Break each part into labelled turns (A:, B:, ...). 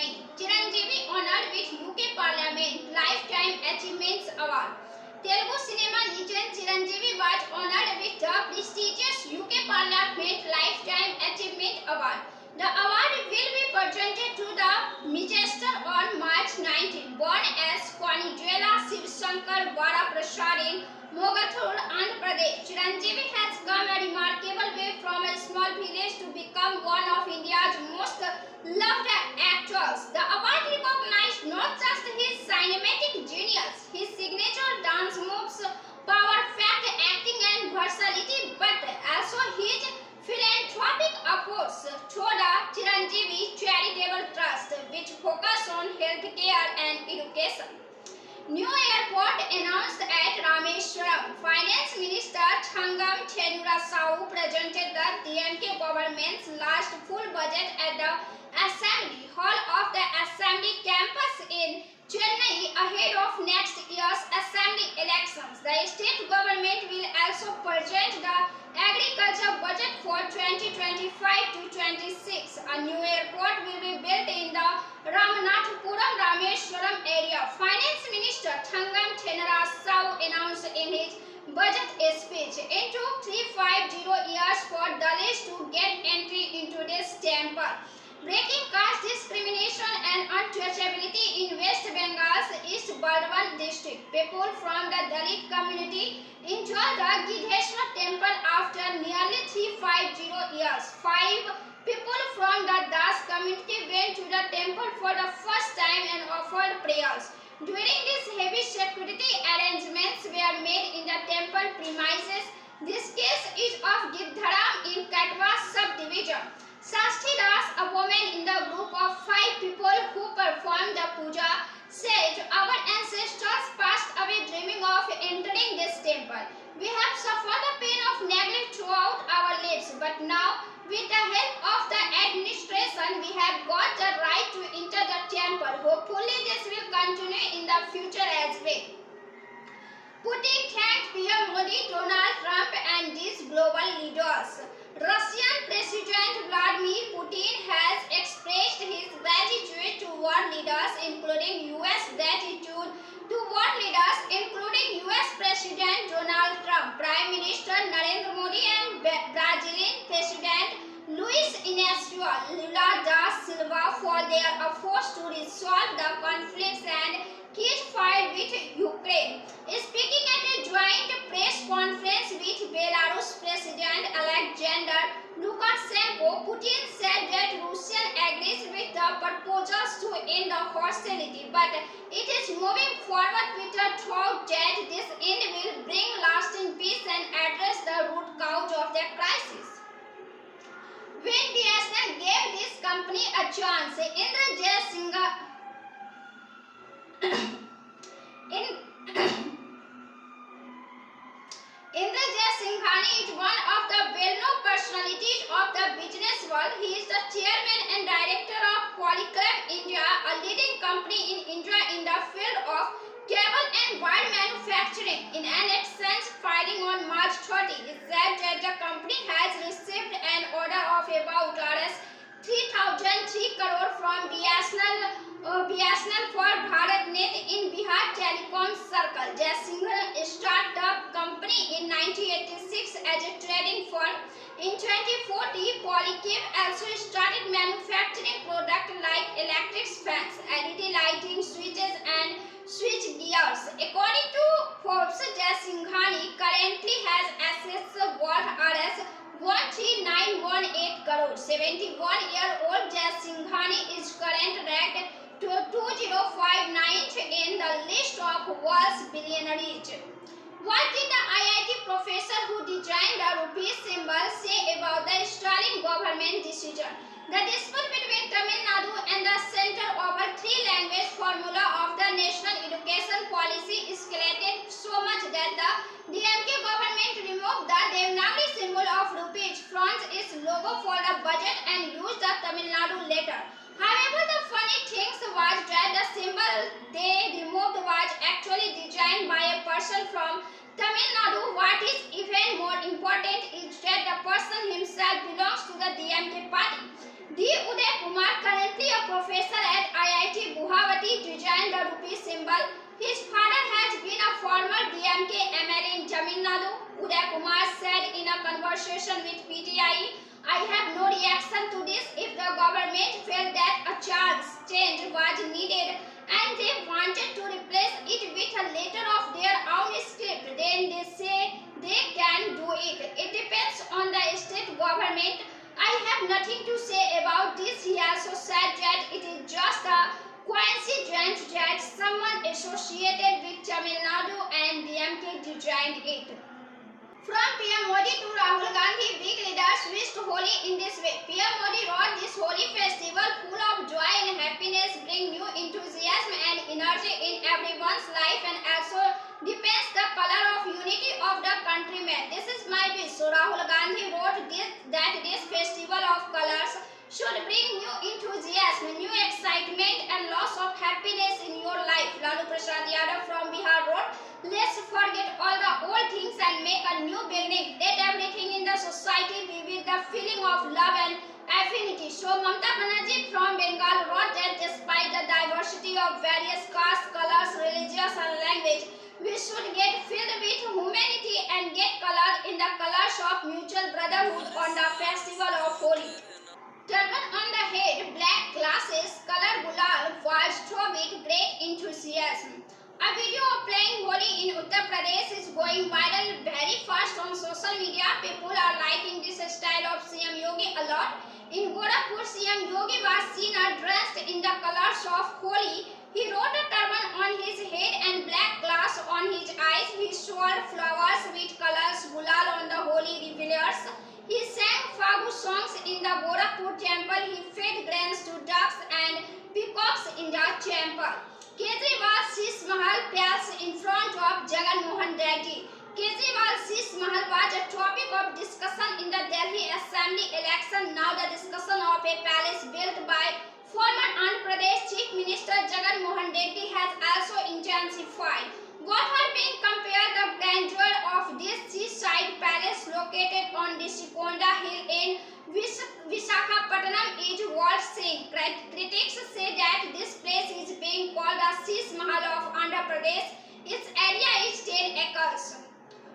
A: Chennai. Chiranjeevi honored with UK Parliament Lifetime Achievements Award. Telugu cinema legend Chiranjeevi was honored with the prestigious UK Parliament Lifetime Achievement Award. The award will be presented to the Manchester on March 19. Born as Kwanijuela Shivshankar Varaprasad in Mogathur, Andhra Pradesh, Chiranjeevi has come a remarkable way from a small village to become one of India's most loved actors. The award recognized not just his cinematic genius, his signature dance moves, power-packed acting and versatility, but also his philanthropic efforts through the Chiranjeevi Charitable Trust, which focus on healthcare and education. New airport announced at Rameswaram. Finance Minister Thangam Thenurasau presented the DMK government's last full budget at the Assembly Hall of the Assembly campus in Chennai ahead of next year's Assembly elections. The state government will also present the agriculture budget for 2025 to 26. A new airport will be built in the Ramanathapuram Rameswaram area. Finance Minister Thangam Thenurasau announced in his budget speech, it took 350 years for Dalits to get entry into this temple, breaking caste discrimination and untouchability in West Bengal's East Bardhaman district. People from the Dalit community entered the Gidheshwar temple after nearly 350 years. 5 people from the Das community went to the temple for the first time and offered prayers. During this, heavy security arrangements were made in the temple premises. This case is of Girdharam in Katwa subdivision. Shashti Das, a woman in the group of 5 people who performed the puja, said, "Our ancestors passed away dreaming of entering this temple. We have suffered the pain of neglect throughout our lives, but now, with the help of the administration, we have got the right to enter the temple. Hopefully, this will continue in the future as well." Putin thanked PM Modi, Donald Trump and these global leaders. Russian President Vladimir Putin has expressed his gratitude to world leaders, including US President Donald Trump, Prime Minister Narendra Modi and Brazilian President Luiz Inácio Lula da Silva for their efforts to resolve the conflicts and ceasefire with Ukraine. Speaking at a joint press conference with Belarus President Alexander Lukashenko, Putin said that Russia agrees with the proposals to end the hostility, but it is moving forward with a thought that this end will bring lasting peace and address the root cause of the crisis. When BSNL gave this company a chance, Indrajit Singhani is one of the well-known personalities of the business world. He is the chairman and director of Polycab India, a leading company in India in the field of cable and wire manufacturing. In an exchange filing on March 30, it said that the company has received an order of about 3,003 crore from BSNL for BharatNet in Bihar Telecom Circle. Jaisingh started the company in 1986 as a trading firm. In 2014, Polycab also started manufacturing products like electric fans, LED lighting, switches and switch gears. According to Forbes, Jaisinghani currently has assets worth Rs 13918 crore. 71-year-old Jaisinghani is currently ranked to 2059th in the list of world's billionaires. What did the IIT professor who designed the rupee symbol say about the Stalin government decision? The dispute between Tamil Nadu and the center over 3-language formula of the national education policy escalated so much that the DMK government removed the Devanagari symbol of rupees from its logo for the budget and used the Tamil Nadu letter. However, the funny thing was that the symbol they removed was actually designed by a person from Tamil Nadu. What is even more important is that the person himself belongs to the DMK party. D. Uday Kumar, currently a professor at Gandhi designed the rupee symbol. His father has been a former DMK MLA in Tamil Nadu. Uday Kumar said in a conversation with PTI, "I have no reaction to this. If the government felt that a chance change was needed and they wanted to replace it with a letter of their own script, then they say they can do it. It depends on the state government. I have nothing to say about this." He also said that it is just a coincidence that someone associated with Tamil Nadu and DMK designed it. From PM Modi to Rahul Gandhi, big leaders wished Holi in this way. PM Modi wrote, "This Holi festival full of joy and happiness bring new enthusiasm and energy in everyone's life and also depends the color of unity of the countrymen. This is my wish." So Rahul Gandhi wrote that this festival of colors should bring new enthusiasm, new excitement and lots of happiness in your life. Lalu Prasad Yadav from Bihar wrote, "Let's forget all the old things and make a new beginning. Let everything in the society be with the feeling of love and affinity." So Mamata Banerjee from Bengal wrote that despite the diversity of various castes, colors, religions and language, we should get filled with humanity and get colored in the colors of mutual brotherhood on the festival of Holi. Turban on the head, black glasses, color gulal was thrown with great enthusiasm. A video of playing Holi in Uttar Pradesh is going viral very fast on social media. People are liking this style of CM Yogi a lot. In Gorakhpur, CM Yogi was seen dressed in the colors of Holi. He wrote a turban on his head and black glass on his eyes. He swirled flowers with colors gulal on the Holi revelers. He sang Fagu songs in the Gorakhpur temple. He fed grains to ducks and peacocks in the temple. Kejriwal Sheesh Mahal Palace in front of Jagan Mohan Reddy. Kejriwal Sheesh Mahal was a topic of discussion in the Delhi Assembly election. Now the discussion of a palace built by former Andhra Pradesh Chief Minister Jagan Mohan Reddy has also intensified. Both are being compared. The grandeur of this seaside palace located on the Sikonda Hill in Visakhapatnam is worth seeing. Critics say that this place is being called the Sheesh Mahal of Andhra Pradesh. Its area is 10 acres.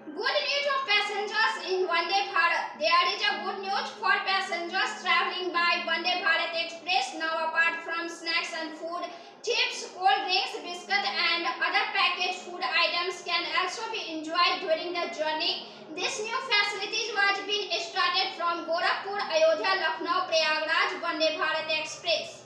A: Good news of passengers in Vande Bharat. There is a good news for passengers travelling by Vande Bharat Express. Now, apart from snacks and food, chips, cold drinks, biscuit and other packaged food items can also be enjoyed during the journey. This new facility was being started from Gorakhpur, Ayodhya, Lucknow, Prayagraj, Vande Bharat Express.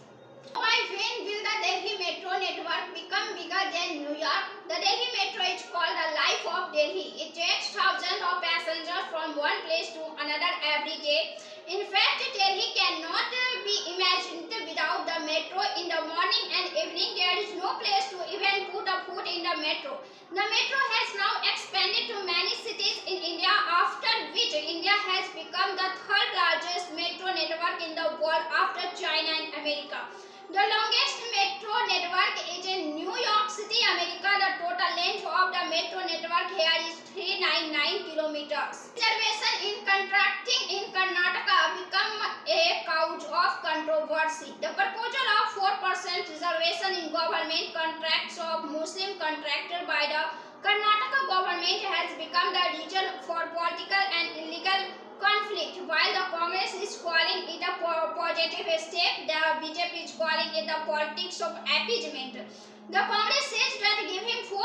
A: By when will the Delhi Metro network become bigger than New York? The Delhi Metro is called the life of Delhi. It takes thousands of passengers from one place to another every day. In fact, Delhi cannot be imagined without the metro. In the morning and evening, there is no place to even put a foot in the metro. The metro has now expanded to many cities in India, after which India has become the third largest metro network in the world after China and America. The longest metro network is in New York City, America. The total length of the metro network here is 399 kilometers. Reservation in contracting in Karnataka become a cause of controversy. The proposal of 4% reservation in government contracts of Muslim contractor by the Karnataka government has become the reason for political and illegal conflict. While the Congress is calling it a positive step, the BJP is calling it the politics of appeasement. The Congress says that giving 4%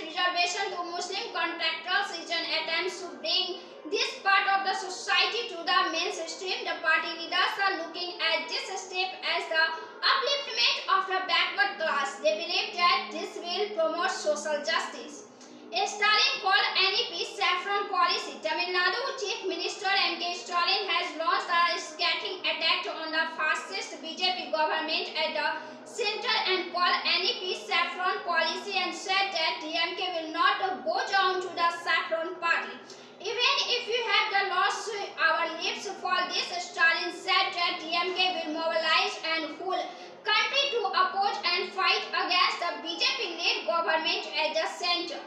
A: reservation to Muslim contractors is an attempt to bring this part of the society to the mainstream. The party leaders are looking at this step as the upliftment of the backward class. They believe that this will promote social justice. Stalin called NEP saffron policy. Tamil Nadu Chief Minister M.K. Stalin has launched a scathing attack on the fascist BJP government at the center and called NEP saffron policy and said that DMK will not go down to the saffron party. Even if you have the lost our lips for this, Stalin said that DMK will mobilize and whole country to oppose and fight against the BJP-led government at the center.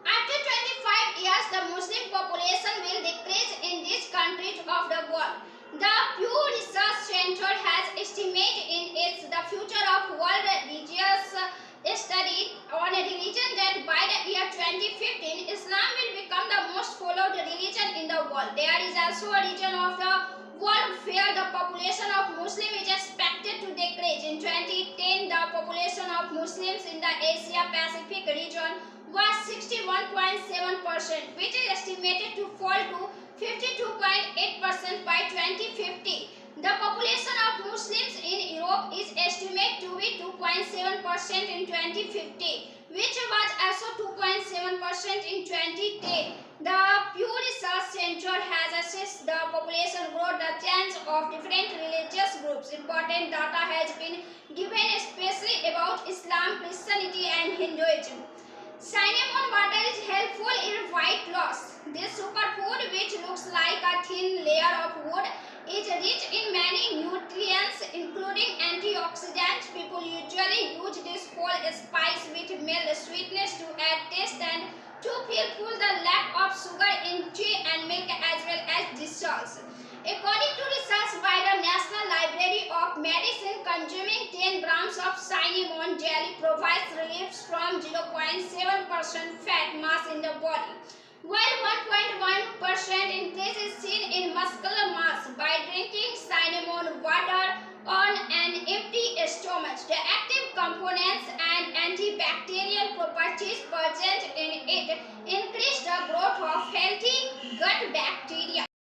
A: After 25 years, the Muslim population will decrease in these countries of the world. The Pew Research Center has estimated in its the future of world religious most followed religion in the world. There is also a region of the world where the population of Muslims is expected to decrease. In 2010, the population of Muslims in the Asia Pacific region was 61.7%, which is estimated to fall to 52.8% by 2050. The population of Muslims in Europe is estimated to be 2.7% in 2050, which was also 2.7% in 2010. The Pew Research Center has assessed the population growth, the change of different religious groups. Important data has been given especially about Islam, Christianity and Hinduism. Cinnamon water is helpful in weight loss. This superfood, which looks like a thin layer of wood, is rich in many nutrients including antioxidants. People usually use this whole spice with mild sweetness to add taste and to feel full. The lack of sugar in tea and milk as well as dissolves. According to research by the National Library of Medicine, consuming 10 grams of cinnamon jelly provides relief from 0.7% fat mass in the body, while 1.1% increase is seen in muscular mass by drinking cinnamon water on an empty stomach. The active components and antibacterial properties present in it increase the growth of healthy gut bacteria.